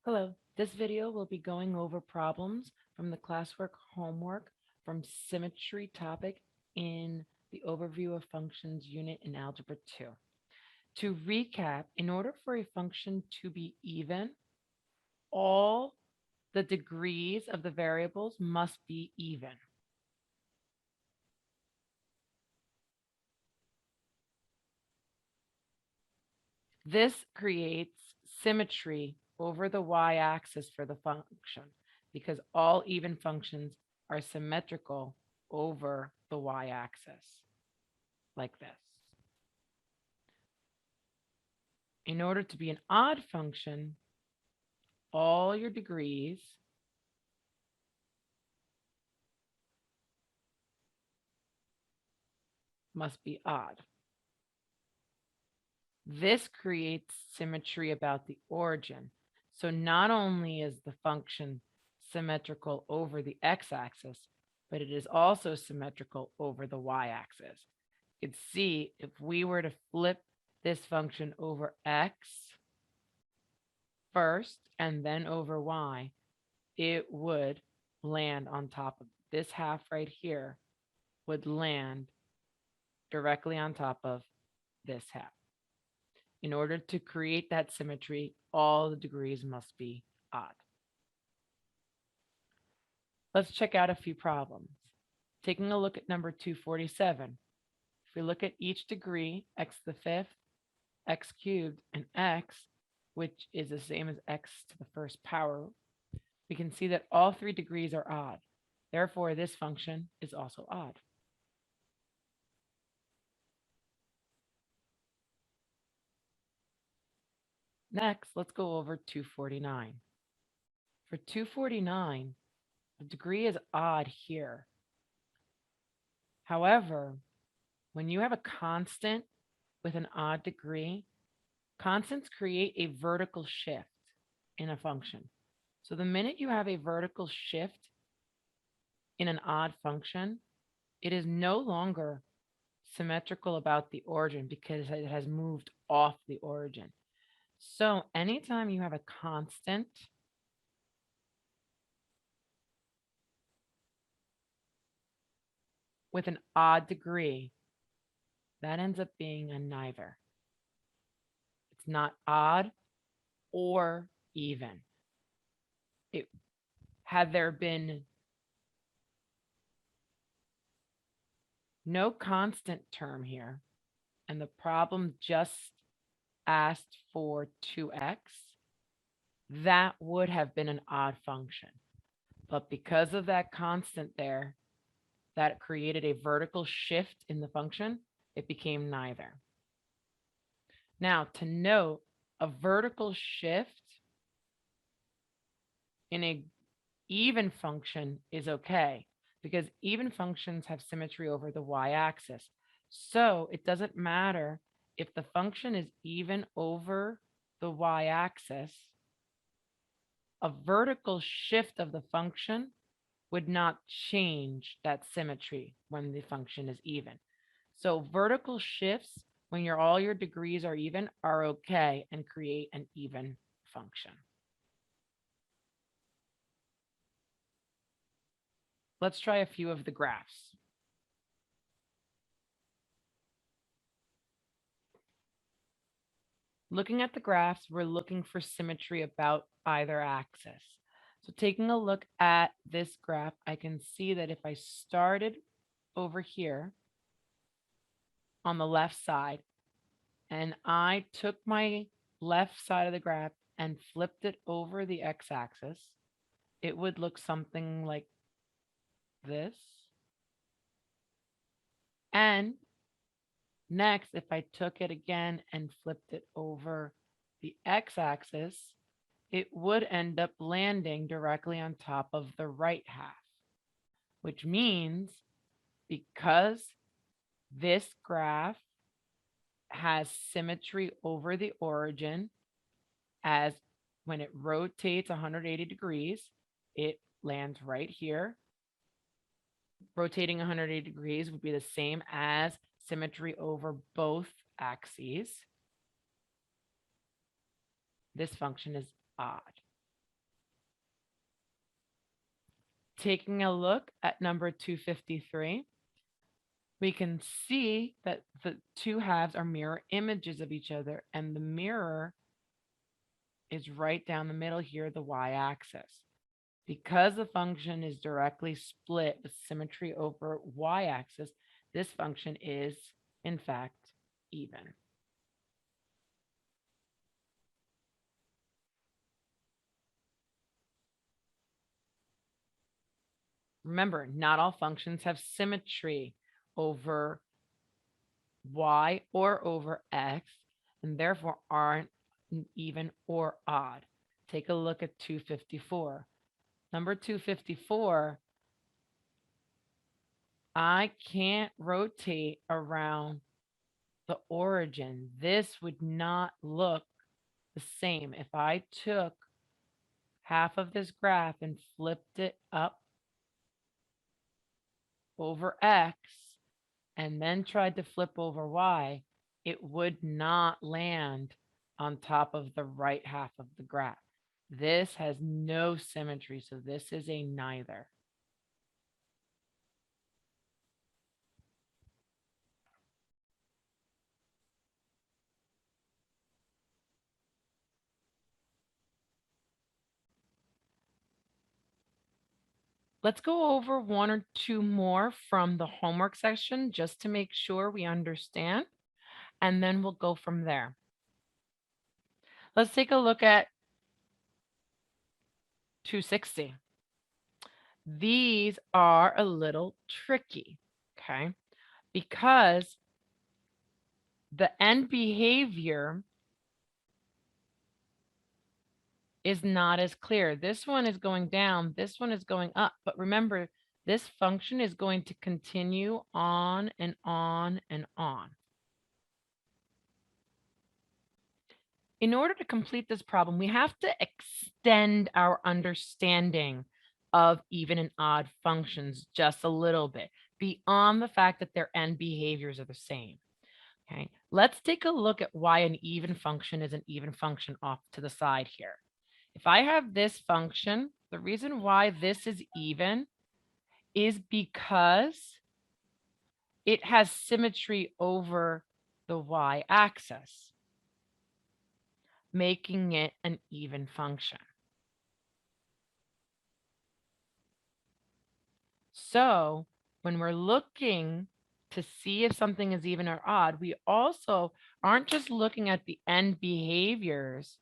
Hello, this video will be going over problems from the classwork homework from symmetry topic in the overview of functions unit in Algebra 2. To recap, in order for a function to be even, all the degrees of the variables must be even. This creates symmetry over the y-axis for the function because all even functions are symmetrical over the y-axis, like this. In order to be an odd function, all your degrees must be odd. This creates symmetry about the origin. So not only is the function symmetrical over the x-axis, but it is also symmetrical over the y-axis. You could see if we were to flip this function over x first and then over y, it would land on top of this half right here, would land directly on top of this half. In order to create that symmetry, all the degrees must be odd. Let's check out a few problems. Taking a look at number 247. If we look at each degree, x to the fifth, x cubed, and x, which is the same as x to the first power, we can see that all three degrees are odd. Therefore, this function is also odd. Next, let's go over 249. For 249, the degree is odd here. However, when you have a constant with an odd degree, constants create a vertical shift in a function. So the minute you have a vertical shift in an odd function, it is no longer symmetrical about the origin because it has moved off the origin. So anytime you have a constant with an odd degree, that ends up being a neither. It's not odd or even. Had there been no constant term here, and the problem just asked for 2x, that would have been an odd function. But because of that constant there, that created a vertical shift in the function, it became neither. Now, to note, a vertical shift in a even function is okay because even functions have symmetry over the y-axis. So it doesn't matter if the function is even over the y-axis, a vertical shift of the function would not change that symmetry when the function is even. So vertical shifts when all your degrees are even are okay and create an even function. Let's try a few of the graphs. Looking at the graphs, we're looking for symmetry about either axis. So taking a look at this graph, I can see that if I started over here on the left side and I took my left side of the graph and flipped it over the x-axis, it would look something like this. And next, if I took it again and flipped it over the x-axis, it would end up landing directly on top of the right half, which means because this graph has symmetry over the origin, as when it rotates 180 degrees, it lands right here. Rotating 180 degrees would be the same as symmetry over both axes. This function is odd. Taking a look at number 253, we can see that the two halves are mirror images of each other, and the mirror is right down the middle here, the y-axis. Because the function is directly split with symmetry over y-axis, this function is, in fact, even. Remember, not all functions have symmetry over y or over x, and therefore aren't even or odd. Take a look at 254. Number 254, I can't rotate around the origin. This would not look the same if I took half of this graph and flipped it up over x and then tried to flip over y. It would not land on top of the right half of the graph. This has no symmetry, so this is a neither. Let's go over one or two more from the homework section just to make sure we understand, and then we'll go from there. Let's take a look at 260. These are a little tricky, okay? Because the end behavior is not as clear. This one is going down, this one is going up. But remember, this function is going to continue on and on and on. In order to complete this problem, we have to extend our understanding of even and odd functions just a little bit, beyond the fact that their end behaviors are the same. Okay, let's take a look at why an even function is an even function off to the side here. If I have this function, the reason why this is even is because it has symmetry over the y-axis, making it an even function. So when we're looking to see if something is even or odd, we also aren't just looking at the end behaviors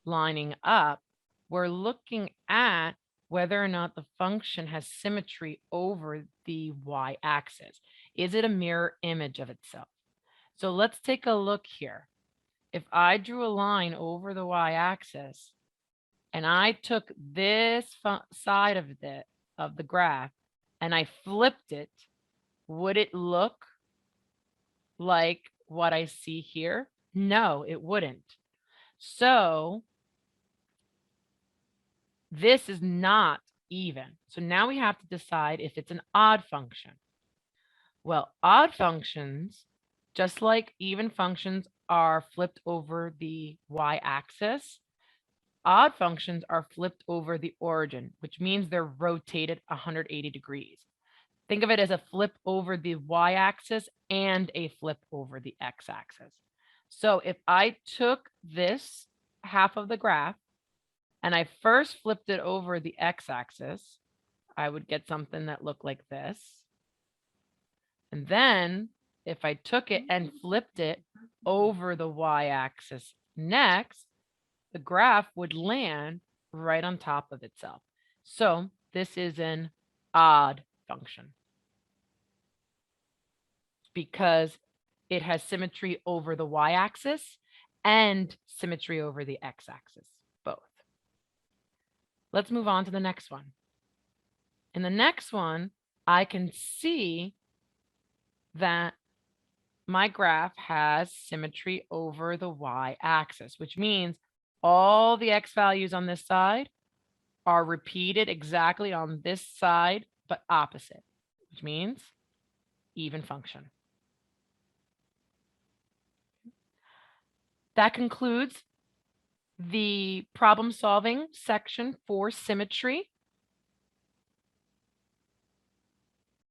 lining up. We're looking at whether or not the function has symmetry over the y-axis. Is it a mirror image of itself? So let's take a look here. If I drew a line over the y-axis and I took this side of the graph and I flipped it, would it look like what I see here? No, it wouldn't. So this is not even. So now we have to decide if it's an odd function. Well, odd functions, just like even functions, are flipped over the y-axis. Odd functions are flipped over the origin, which means they're rotated 180 degrees. Think of it as a flip over the y-axis and a flip over the x-axis. So if I took this half of the graph and I first flipped it over the x-axis, I would get something that looked like this. And then if I took it and flipped it over the y-axis next, the graph would land right on top of itself. So this is an odd function because it has symmetry over the y-axis and symmetry over the x-axis, both. Let's move on to the next one. In the next one, I can see that my graph has symmetry over the y-axis, which means all the x values on this side are repeated exactly on this side, but opposite, which means even function. That concludes the problem solving section for symmetry.